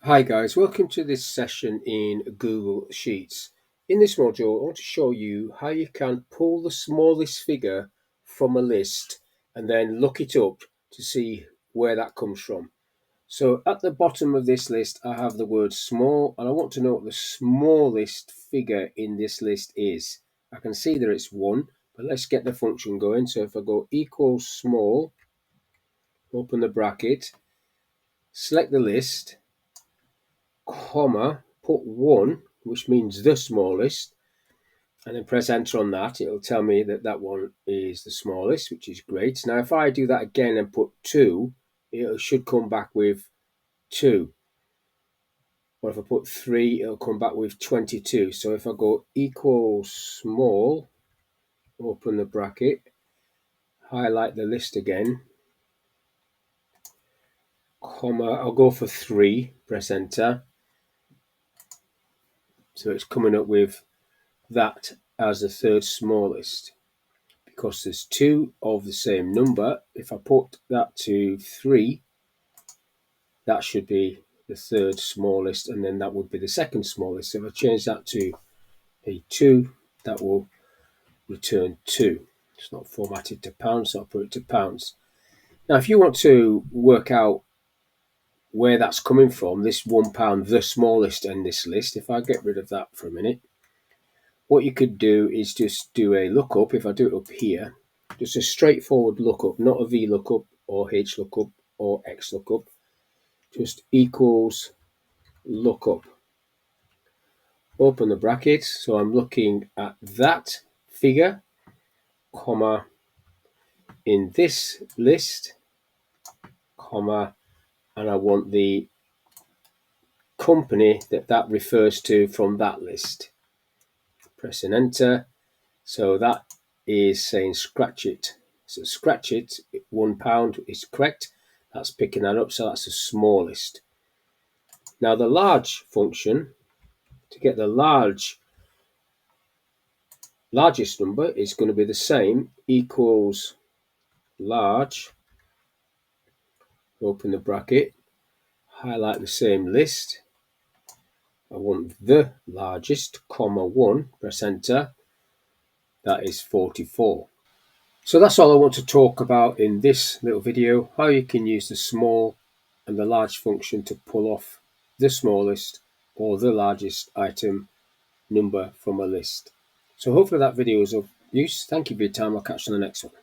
Hi guys, welcome to this session in Google Sheets. In this module, I want to show you how you can pull the smallest figure from a list and then look it up to see where that comes from. So at the bottom of this list, I have the word small, and I want to know what the smallest figure in this list is. I can see that it's 1, but let's get the function going. So if I go equals small, open the bracket, select the list, comma, put 1, which means the smallest, and then press enter on that. It'll tell me that that one is the smallest, which is great. Now if I do that again and put 2, it should come back with 2. Or if I put 3, it'll come back with 22. So if I go equals small, open the bracket, highlight the list again, comma, I'll go for 3, press enter. So it's coming up with that as the third smallest. Because there's 2 of the same number, if I put that to 3, that should be the third smallest, and then that would be the second smallest. So if I change that to a 2, that will return 2. It's not formatted to pounds, so I'll put it to pounds. Now, if you want to work out where that's coming from, this £1, the smallest in this list, if I get rid of that for a minute, what you could do is just do a lookup. If I do it up here, just a straightforward lookup, not a VLOOKUP or HLOOKUP or XLOOKUP, just equals lookup. Open the bracket, so I'm looking at that figure, comma, in this list, comma, and I want the company that refers to from that list. Pressing enter, so that is saying Scratchit. So Scratchit, £1 is correct. That's picking that up, so that's the smallest. Now the large function, to get the largest number, is going to be the same, equals large, open the bracket, highlight the same list. I want the largest, comma 1, press enter. That is 44. So that's all I want to talk about in this little video, how you can use the small and the large function to pull off the smallest or the largest item number from a list. So hopefully that video is of use. Thank you for your time. I'll catch you on the next one.